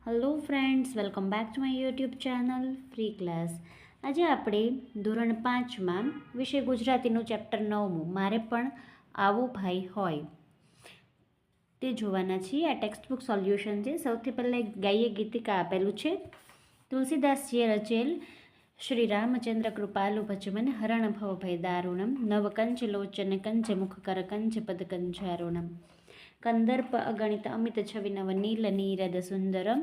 Hello friends, welcome back to my YouTube channel free class. આજે આપણે ધોરણ 5માં વિષય ગુજરાતીનું ચેપ્ટર 9મું મારે પણ આવું ભાઈ હોય તે જોવાના છીએ. આ ટેક્સ્ટબુક સોલ્યુશન છે. સૌથી પહેલાં એક ગાયે ગીતિકા આપેલું છે. તુલસીદાસજીએ રચેલ શ્રી રામચંદ્ર કૃપાલુ ભજમન હરણ ભવ ભય દારુણમ નવ કંચ લોચન કંચ મુખ કર કંચ પદ કંચારુણમ કંદર્પ અગણિત અમિત છવિ નવ નીલ નીરદ સુંદરમ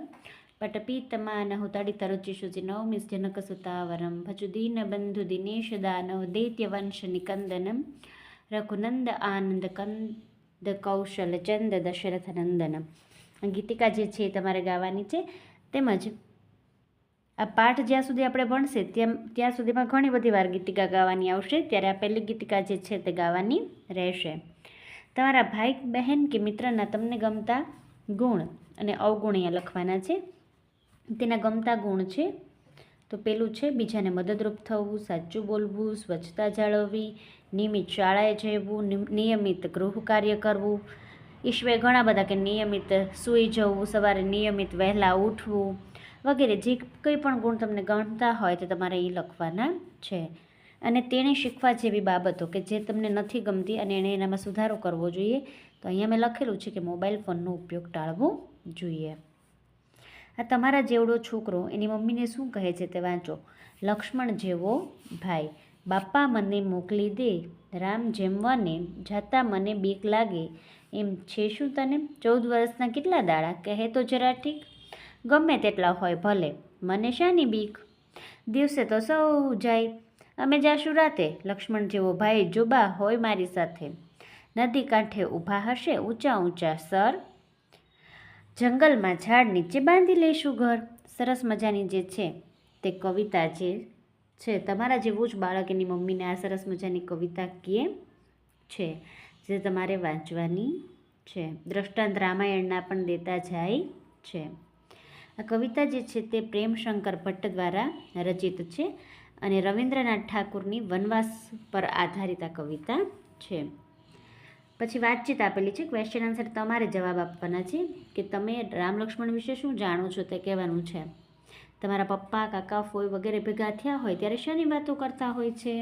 પટપીતમાનહુ તડિત રુચિ શુચિ નવમિ જનક સુતાવરમ ભજુ દીન બંધુ દિનેશ દાનવ દૈત્ય વંશ નિકંદનમ રઘુનંદ આનંદ કંદ કૌશલ ચંદ દશરથ નંદનમ. ગીતિકા જે છે એ તમારે ગાવાની છે. તેમજ આ પાઠ જ્યાં સુધી આપણે ભણશે ત્યાં સુધીમાં ઘણી બધી વાર ગીતિકા ગાવાની આવશે. ત્યારે આ પહેલી ગીતિકા જે છે તે ગાવાની રહેશે. તમારા ભાઈ બહેન કે મિત્રના તમને ગમતા ગુણ અને અવગુણ અહીંયા લખવાના છે. તેના ગમતા ગુણ છે તો પેલું છે બીજાને મદદરૂપ થવું, સાચું બોલવું, સ્વચ્છતા જાળવવી, નિયમિત શાળાએ જવું, નિયમિત ગૃહ કાર્ય કરવું. ઈશ્વરે ઘણા બધા કે નિયમિત સૂઈ જવું, સવારે નિયમિત વહેલા ઉઠવું વગેરે જે કંઈ પણ ગુણ તમને ગમતા હોય તે તમારે એ લખવાના છે. અને તેણે શીખવા જેવી બાબતો કે જે તમને નથી ગમતી અને એણે એનામાં સુધારો કરવો જોઈએ. તો અહીંયા મેં લખેલું છે કે મોબાઈલ ફોનનો ઉપયોગ ટાળવો જોઈએ. આ તમારા જેવડો છોકરો એની મમ્મીને શું કહે છે તે વાંચો. લક્ષ્મણ જેવો ભાઈ, બાપા મને મોકલી દે, રામ જેમ વને જાતા મને બીક લાગે, એમ છે શું તને? 14 વર્ષના કેટલા દાડા કહે તો જરા ઠીક, ગમે તેટલા હોય ભલે, મને શાની બીક? દિવસે તો સૌ જાય, અમે જાશું રાતે. લક્ષ્મણ જેવો ભાઈ જોબા હોય મારી સાથે, નદી કાંઠે ઊભા હશે ઊંચા ઊંચા સર, જંગલમાં ઝાડ નીચે બાંધી લઈશું ઘર. સરસ મજાની જે છે તે કવિતા જે છે તમારા જેવું જ બાળક એની મમ્મીને આ સરસ મજાની કવિતા કહે છે જે તમારે વાંચવાની છે. દ્રષ્ટાંત રામાયણના પણ દેતા જાય છે. આ કવિતા જે છે તે પ્રેમશંકર ભટ્ટ દ્વારા રચિત છે અને રવિન્દ્રનાથ ઠાકુરની વનવાસ પર આધારિત આ કવિતા છે. પછી વાતચીત આપેલી છે. ક્વેશ્ચન આન્સર તમારે જવાબ આપવાના છે કે તમે રામ લક્ષ્મણ વિશે શું જાણો છો તે કહેવાનું છે. તમારા પપ્પા, કાકા, ફોઈ વગેરે ભેગા થયા હોય ત્યારે શાની વાતો કરતા હોય છે?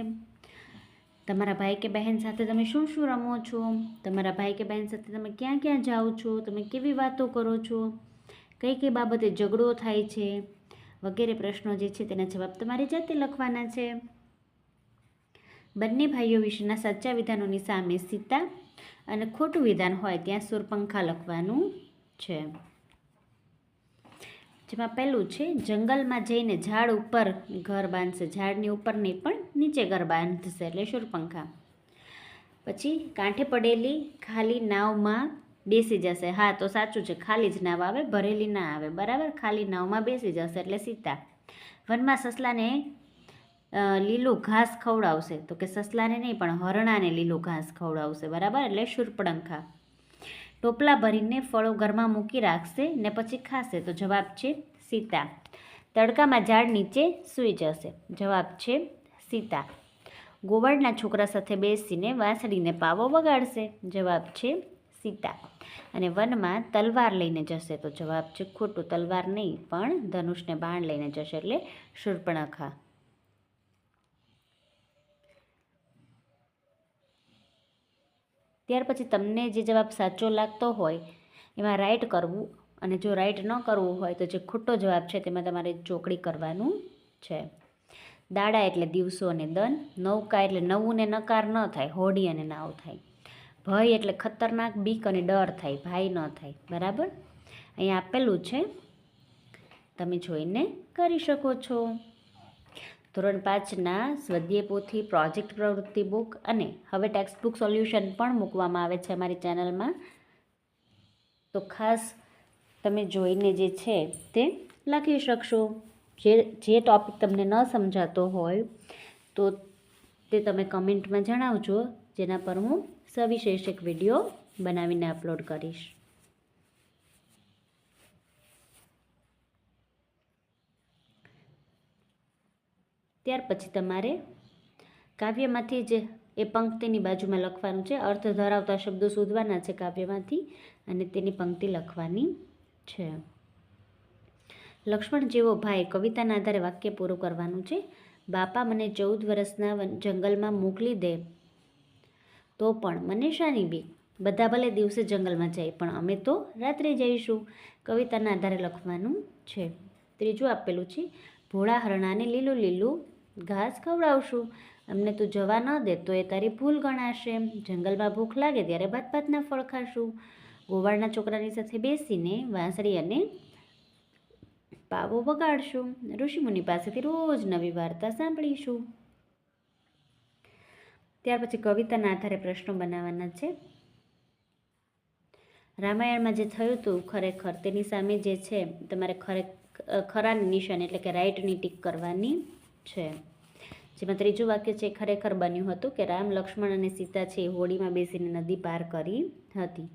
તમારા ભાઈ કે બહેન સાથે તમે શું શું રમો છો? તમારા ભાઈ કે બહેન સાથે તમે ક્યાં ક્યાં જાઓ છો? તમે કેવી વાતો કરો છો? કઈ કઈ બાબતે ઝઘડો થાય છે? વગેરે પ્રશ્નો જે છે તેના જવાબ તમારી જાતે લખવાના છે. બંને ભાઈઓ વિશેના સાચા વિધાનોની સામે સીતા અને ખોટું વિધાન હોય ત્યાં શૂર્પણખા લખવાનું છે. જેમાં પહેલું છે જંગલમાં જઈને ઝાડ ઉપર ઘર બાંધશે. ઝાડની ઉપર નહીં પણ નીચે ઘર બાંધશે એટલે શૂર્પણખા. પછી કાંઠે પડેલી ખાલી નાવમાં બેસી જશે. હા તો સાચું છે, ખાલી જ નાવ આવે, ભરેલી ના આવે. બરાબર, ખાલી નાવમાં બેસી જશે એટલે સીતા. વનમાં સસલાને લીલું ઘાસ ખવડાવશે. તો કે સસલાને નહીં પણ હરણાને લીલું ઘાસ ખવડાવશે. બરાબર, એટલે શૂર્પણખા. ટોપલા ભરીને ફળો ઘરમાં મૂકી રાખશે ને પછી ખાશે. તો જવાબ છે સીતા. તડકામાં ઝાડ નીચે સૂઈ જશે. જવાબ છે સીતા. ગોવાળના છોકરા સાથે બેસીને વાંસળીને પાવો વગાડશે. જવાબ છે સીતા. અને વનમાં તલવાર લઈને જશે. તો જવાબ છે ખોટું. તલવાર નહીં પણ ધનુષને બાણ લઈને જશે એટલે શૂર્પણખા. ત્યાર પછી તમને જે જવાબ સાચો લાગતો હોય એમાં રાઈટ કરવું અને જો રાઈટ ન કરવું હોય તો જે ખોટો જવાબ છે તેમાં તમારે ચોકડી કરવાનું છે. દાડા એટલે દિવસો અને દન. નૌકા એટલે નવું ને નકાર ન થાય, હોડી અને નાવ થાય. ભય એટલે ખતરનાક, બીક અને ડર થાય, ભાઈ ન થાય. બરાબર, અહીંયા આપેલું છે, તમે જોઈને કરી શકો છો. ધોરણ 5ના સ્વાધ્યાય પોથી, પ્રોજેક્ટ પ્રવૃત્તિ બુક અને હવે ટેક્સ્ટબુક સોલ્યુશન પણ મૂકવામાં આવે છે અમારી ચેનલમાં. તો ખાસ તમે જોઈને જે છે તે લખી શકશો. જે ટૉપિક તમને ન સમજાતો હોય તો તે તમે કમેન્ટમાં જણાવજો, જેના પર હું સવિશેષ એક વિડીયો બનાવીને અપલોડ કરીશ. ત્યાર પછી તમારે કાવ્યમાંથી જ એ પંક્તિની બાજુમાં લખવાનું છે. અર્થ ધરાવતા શબ્દો શોધવાના છે કાવ્યમાંથી અને તેની પંક્તિ લખવાની છે. લક્ષ્મણ જેવો ભાઈ કવિતાના આધારે વાક્ય પૂરું કરવાનું છે. બાપા મને 14 વર્ષના જંગલમાં મોકલી દે તો પણ મને શાની બીક? બધા ભલે દિવસે જંગલમાં જાય પણ અમે તો રાત્રે જઈશું. કવિતાના આધારે લખવાનું છે. ત્રીજું આપેલું છે, ભોળા હરણાને લીલું લીલું ઘાસ ખવડાવશું. અમને તું જવા ન દે તો એ તારી ભૂલ ગણાશે. જંગલમાં ભૂખ લાગે ત્યારે ભાતના ફળ ખાશું. ગોવાળના છોકરાની સાથે બેસીને વાંસળી અને પાવો વગાડશું. ઋષિમુનિ પાસેથી રોજ નવી વાર્તા સાંભળીશું. ત્યાર પછી કવિતાના આધારે પ્રશ્નો બનાવવાના છે. રામાયણમાં જે થયું હતું ખરેખર તેની સામે જે છે તમારે ખરાની નિશાની એટલે કે રાઈટની ટીક કરવાની છે. જેમાં ત્રીજું વાક્ય છે, ખરેખર બન્યું હતું કે રામ, લક્ષ્મણ અને સીતા છે એ હોડીમાં બેસીને નદી પાર કરી હતી.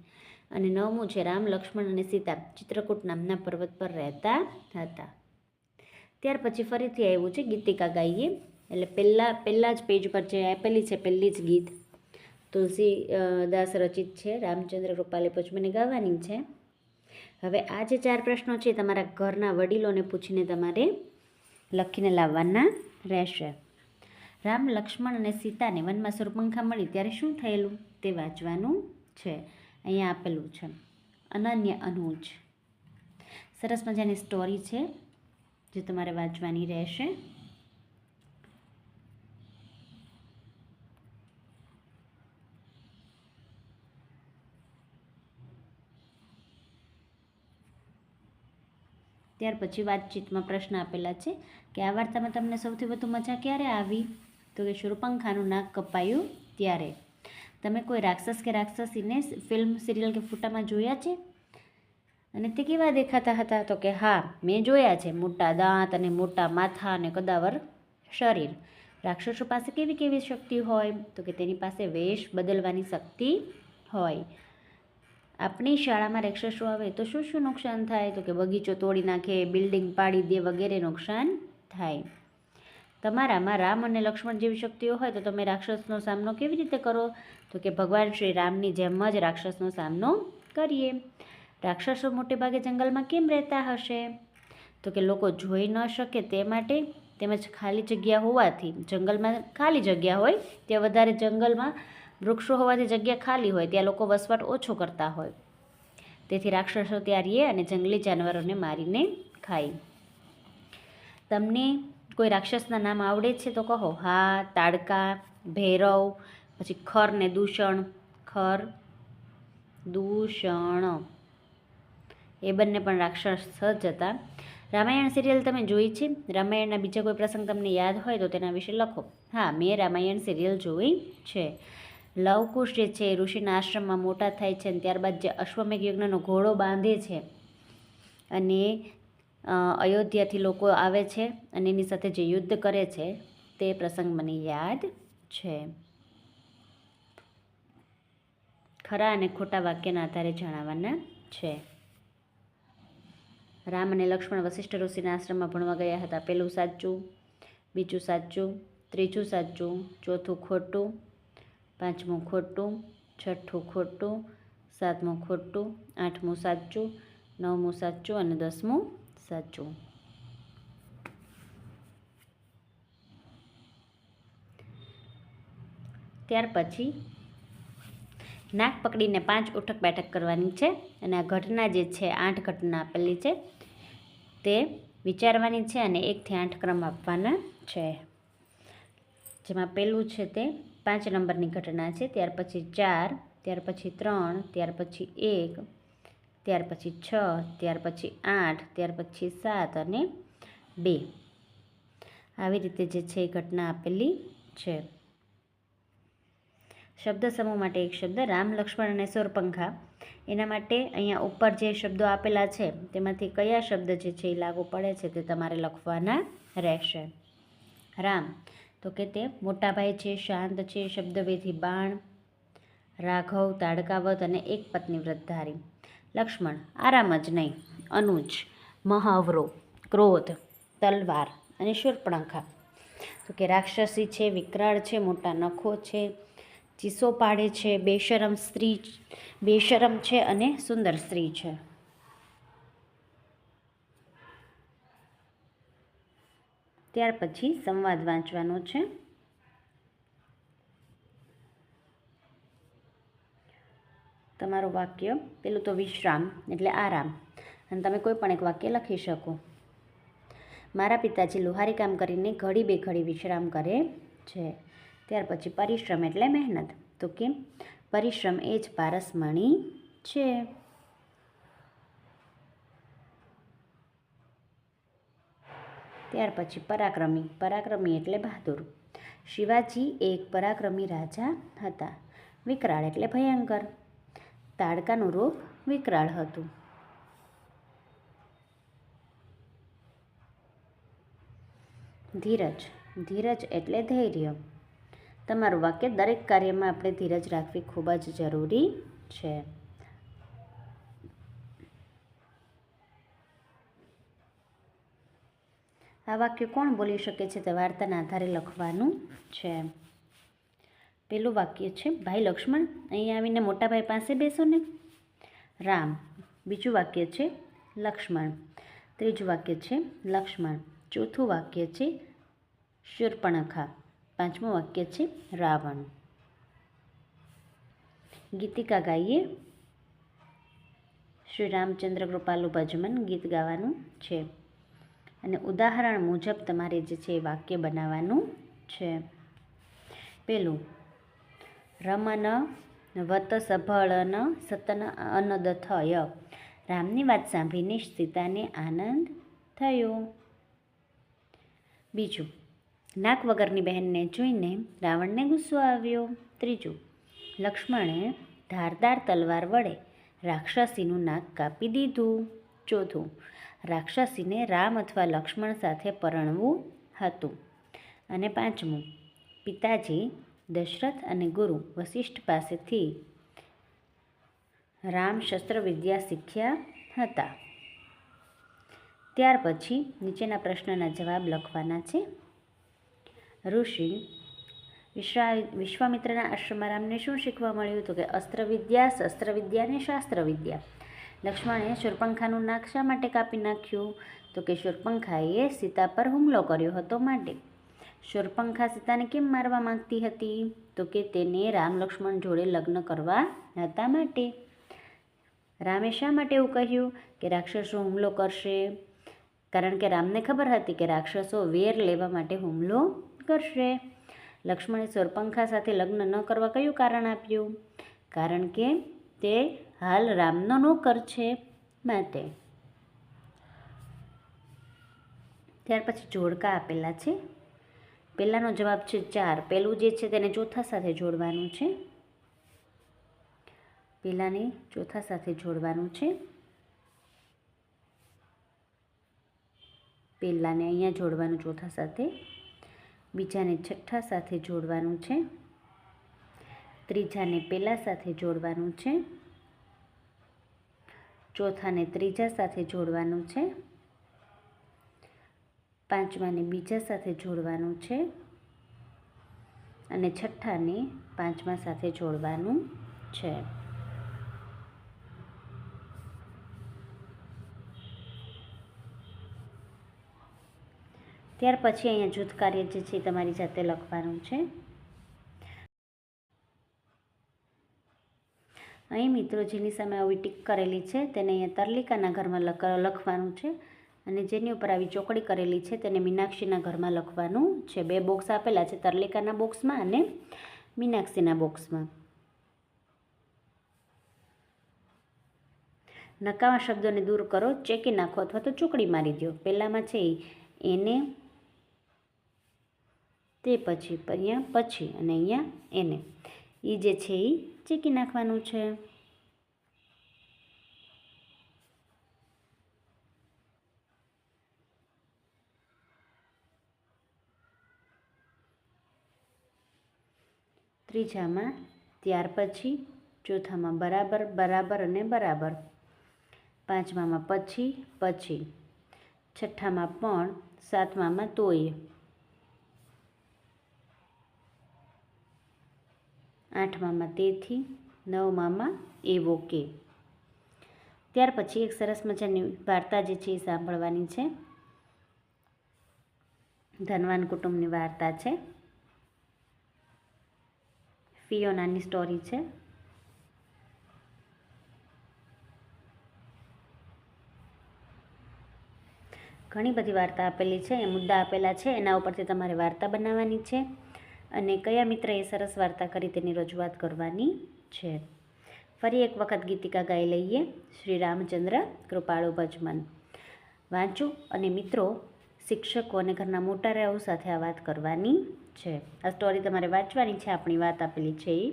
અને 9મું છે, રામ, લક્ષ્મણ અને સીતા ચિત્રકૂટ નામના પર્વત પર રહેતા હતા. ત્યાર પછી ફરીથી આવ્યું છે ગીતિકા ગાઈએ, એટલે પહેલાં જ પેજ પર જે આપેલી છે પહેલી જ ગીત તુલસીદાસ રચિત છે, રામચંદ્ર કૃપાલે પચમને ગાવાની છે. હવે આ જે 4 પ્રશ્નો છે તમારા ઘરના વડીલોને પૂછીને તમારે લખીને લાવવાના રહેશે. રામ, લક્ષ્મણ અને સીતાને વનમાં શૂર્પણખા મળી ત્યારે શું થયેલું તે વાંચવાનું છે. અહીંયા આપેલું છે અનન્ય અનુજ. સરસ મજાની સ્ટોરી છે જે તમારે વાંચવાની રહેશે. ત્યાર પછી વાતચીતમાં પ્રશ્ન આપેલા છે કે આ વાર્તામાં તમને સૌથી વધુ મજા ક્યારે આવી? તો કે શૂર્પણખાનું નાક કપાયું ત્યારે. તમે કોઈ રાક્ષસ કે રાક્ષસીને ફિલ્મ, સિરિયલ કે ફોટામાં જોયા છે અને તે કેવા દેખાતા હતા? તો કે હા, મેં જોયા છે. મોટા દાંત અને મોટા માથા અને કદાવર શરીર. રાક્ષસો પાસે કેવી કેવી શક્તિ હોય? તો કે તેની પાસે વેશ બદલવાની શક્તિ હોય. આપણી શાળામાં રાક્ષસો આવે તો શું શું નુકસાન થાય? તો કે બગીચો તોડી નાખે, બિલ્ડિંગ પાડી દે વગેરે નુકસાન થાય. તમારામાં રામ અને લક્ષ્મણ જેવી શક્તિઓ હોય તો તમે રાક્ષસનો સામનો કેવી રીતે કરો? તો કે ભગવાન શ્રી રામની જેમ જ રાક્ષસનો સામનો કરીએ. રાક્ષસો મોટે ભાગે જંગલમાં કેમ રહેતા હશે? તો કે લોકો જોઈ ન શકે તે માટે, તેમજ ખાલી જગ્યા હોવાથી. જંગલમાં ખાલી જગ્યા હોય ત્યાં વધારે જંગલમાં વૃક્ષો હોવાથી જગ્યા ખાલી હોય ત્યાં લોકો વસવાટ ઓછો કરતા હોય. તેથી રાક્ષસો ત્યાં રહે અને જંગલી જાનવરોને મારીને ખાય. તમને કોઈ રાક્ષસના નામ આવડે છે તો કહો. હા, તાડકા, ભૈરવ, પછી ખર ને દૂષણ. ખર, દૂષણ એ બંને પણ રાક્ષસ જ હતા. રામાયણ સિરિયલ તમે જોઈ છે? રામાયણના બીજા કોઈ પ્રસંગ તમને યાદ હોય તો તેના વિશે લખો. હા, મેં રામાયણ સિરિયલ જોઈ છે. લવકુશ જે છે ઋષિના આશ્રમમાં મોટા થાય છે અને ત્યારબાદ જે અશ્વમેઘ યજ્ઞનો ઘોડો બાંધે છે અને અયોધ્યાથી લોકો આવે છે અને એની સાથે જે યુદ્ધ કરે છે તે પ્રસંગ મને યાદ છે. ખરા અને ખોટા વાક્યના આધારે જણાવવાના છે. રામ અને લક્ષ્મણ વશિષ્ઠ ઋષિના આશ્રમમાં ભણવા ગયા હતા. પહેલું સાચું, બીજું સાચું, ત્રીજું સાચું, ચોથું ખોટું, પાંચમું ખોટું, છઠ્ઠું ખોટું, સાતમું ખોટું, આઠમું સાચું, નવમું સાચું અને 10મું સાચું. ત્યાર પછી નાક પકડીને 5 ઉઠક બેઠક કરવાની છે અને આ ઘટના જે છે 8 ઘટના આપેલી છે તે વિચારવાની છે અને 1 થી 8 ક્રમ આપવાના છે. જેમાં પહેલું છે તે 5 નંબરની ઘટના છે, ત્યાર પછી 4, ત્યાર પછી 3, ત્યાર પછી 1, ત્યાર પછી 6, ત્યાર પછી 8, ત્યાર પછી 7 અને 2. આવી રીતે જે છે એ ઘટના આપેલી છે. શબ્દ સમૂહ માટે એક શબ્દ. રામ, લક્ષ્મણ અને શૂર્પણખા. એના માટે અહીંયા ઉપર જે શબ્દો આપેલા છે તેમાંથી કયા શબ્દ જે છે એ લાગુ પડે છે તે તમારે લખવાના રહેશે. રામ તો કે તે મોટા ભાઈ છે, શાંત છે, શબ્દવેધી બાણ, રાઘવ, તાડકાવત અને એક પત્ની વ્રતધારી. લક્ષ્મણ આરામ જ નહીં, અનુજ, મહાવરો, ક્રોધ, તલવાર અને શૂર્પણખા તો કે રાક્ષસી છે, વિકરાળ છે, મોટા નખો છે, ચીસો પાડે છે, બેશરમ છે અને સુંદર સ્ત્રી છે. ત્યાર પછી સંવાદ વાંચવાનો છે. તમારું વાક્ય પેલું તો વિશ્રામ એટલે આરામ, અને તમે કોઈ પણ એક વાક્ય લખી શકો. મારા પિતાજી લુહારી કામ કરીને ઘડી બે ઘડી વિશ્રામ કરે છે. ત્યાર પછી પરિશ્રમ એટલે મહેનત, તો કે પરિશ્રમ એ જ પારસમણી છે. ત્યાર પછી પરાક્રમી, પરાક્રમી એટલે બહાદુર. શિવાજી એક પરાક્રમી રાજા હતા. વિકરાળ એટલે ભયંકર. તાડકાનું રૂપ વિકરાળ હતું. ધીરજ, ધીરજ એટલે ધૈર્ય. તમારું વાક્ય દરેક કાર્યમાં આપણે ધીરજ રાખવી ખૂબ જ જરૂરી છે. આ વાક્ય કોણ બોલી શકે છે તે વાર્તાના આધારે લખવાનું છે. પેલું વાક્ય છે ભાઈ લક્ષ્મણ, અહીં આવીને મોટા ભાઈ પાસે બેસો ને. રામ. બીજું વાક્ય છે લક્ષ્મણ. ત્રીજું વાક્ય છે લક્ષ્મણ. ચોથું વાક્ય છે શૂર્પણખા. પાંચમું વાક્ય છે રાવણ. ગીતિકા ગાઈએ. શ્રી રામચંદ્ર કૃપાલુ ભજમન ગીત ગાવાનું છે, અને ઉદાહરણ મુજબ તમારે જે છે એ વાક્ય બનાવવાનું છે. પેલું રમન વત સભળન સતન અનદ થય. રામની વાત સાંભળીને સીતાને આનંદ થયો. બીજું નાક વગરની બહેનને જોઈને રાવણને ગુસ્સો આવ્યો. ત્રીજું લક્ષ્મણે ધારદાર તલવાર વડે રાક્ષસીનું નાક કાપી દીધું. ચોથું રાક્ષસીને રામ અથવા લક્ષ્મણ સાથે પરણવું હતું. અને પાંચમું પિતાજી દશરથ અને ગુરુ વશિષ્ઠ પાસેથી રામ શસ્ત્રવિદ્યા શીખ્યા હતા. ત્યાર પછી નીચેના પ્રશ્નના જવાબ લખવાના છે. ઋષિ વિશ્વામિત્રના આશ્રમમાં રામને શું શીખવા મળ્યું? તો કે અસ્ત્રવિદ્યા, શસ્ત્રવિદ્યા અને શાસ્ત્રવિદ્યા. લક્ષ્મણે શૂર્પણખાનું નાક શા માટે કાપી નાખ્યું? તો કે શૂર્પણખાએ સીતા પર હુમલો કર્યો હતો માટે. શૂર્પણખા સીતાને કેમ મારવા માંગતી હતી? તો કે તેને રામ લક્ષ્મણ જોડે લગ્ન કરવા હતા માટે. રામે શા માટે એવું કહ્યું કે રાક્ષસો હુમલો કરશે? કારણ કે રામને ખબર હતી કે રાક્ષસો વેર લેવા માટે હુમલો કરશે. લક્ષ્મણે શૂર્પણખા સાથે લગ્ન ન કરવા કયું કારણ આપ્યું? કારણ કે તે હાલ રામનો નોકર છે માટે. ત્યાર પછી જોડકા આપેલા છે. પહેલાનો જવાબ છે 4. પહેલું જે છે તેને ચોથા સાથે જોડવાનું છે. પહેલાને ચોથા સાથે જોડવાનું છે. પહેલાને અહીંયા જોડવાનું ચોથા સાથે. બીજાને છઠ્ઠા સાથે જોડવાનું છે. ત્રીજાને પહેલા સાથે જોડવાનું છે. ચોથાને ત્રીજા સાથે જોડવાનું છે. પાંચમાને બીજા સાથે જોડવાનું છે. અને છઠ્ઠાને પાંચમા સાથે જોડવાનું છે. ત્યાર પછી અહીંયા જૂથ કાર્ય જે છે તમારી જાતે લખવાનું છે. અહીં મિત્રો જેની સામે આવી ટીક કરેલી છે તેને અહીંયા તરલિકાના ઘરમાં લખવાનું છે, અને જેની ઉપર આવી ચોકડી કરેલી છે તેને મીનાક્ષીના ઘરમાં લખવાનું છે. 2 બોક્સ આપેલા છે, તરલિકાના બોક્સમાં અને મીનાક્ષીના બોક્સમાં. નકામા શબ્દોને દૂર કરો, ચેકી નાખો અથવા તો ચોકડી મારી દો. પહેલામાં છે એને, તે પછી અહીંયા પછી અને અહીંયા એને, એ જે છે એ ચેકી નાખવાનું છે. ત્રીજામાં ત્યાર પછી, ચોથામાં બરાબર, બરાબર અને બરાબર, પાંચમામાં પછી, પછી, છઠ્ઠામાં પણ, સાતમામાં તોય, આઠમામાં તેથી, નવમામાં એવો કે. ત્યાર પછી એક સરસ મજાની વાર્તા જે છે એ સાંભળવાની છે. ધનવાન કુટુંબની વાર્તા છે. ફિયોનાની સ્ટોરી છે. ઘણી બધી વાર્તા આપેલી છે, એ મુદ્દા આપેલા છે, એના ઉપરથી તમારે વાર્તા બનાવવાની છે અને કયા મિત્રએ સરસ વાર્તા કરી તેની રજૂઆત કરવાની છે. ફરી એક વખત ગીતિકા ગાઈ લઈએ. શ્રી રામચંદ્ર કૃપાળુ ભજમન. વાંચો અને મિત્રો, શિક્ષકો અને ઘરના મોટારાઓ સાથે આ વાત કરવાની છે. આ સ્ટોરી તમારે વાંચવાની છે, આપણી વાત આપેલી છે એ,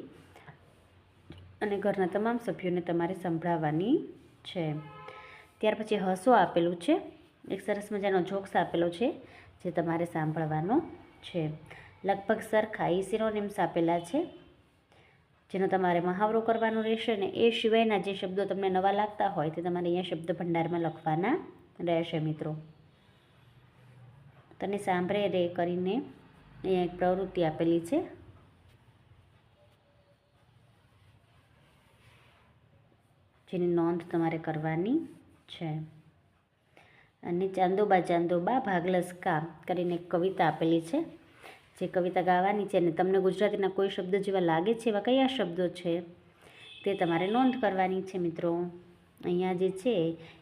અને ઘરના તમામ સભ્યોને તમારે સંભળાવવાની છે. ત્યાર પછી હસો આપેલું છે. એક સરસ મજાનો જોક્સ આપેલો છે જે તમારે સાંભળવાનો છે. લગભગ સરખા એ સિનોનિમ્સ આપેલા છે જેનો તમારે મહાવરો કરવાનો રહેશે ને એ સિવાયના જે શબ્દો તમને નવા લાગતા હોય તે તમારે અહીંયા શબ્દ ભંડારમાં લખવાના રહેશે મિત્રો. તને સાંભળે રે કરીને અહીંયા એક પ્રવૃત્તિ આપેલી છે. જેની નોંધ તમારે કરવાની છે. અને ચાંદોબા ચાંદોબા ભાગલસ કા કરીને એક કવિતા આપેલી છે, જે કવિતા ગાવાની છે અને તમને ગુજરાતીના કોઈ શબ્દ જેવા લાગે છે એવા કયા શબ્દો છે તે તમારે નોંધ કરવાની છે મિત્રો. અહીંયા જે છે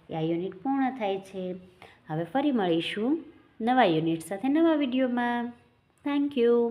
એ આ યુનિટ પૂર્ણ થાય છે. હવે ફરી મળીશું નવા યુનિટ સાથે નવા વિડીયોમાં. Thank you.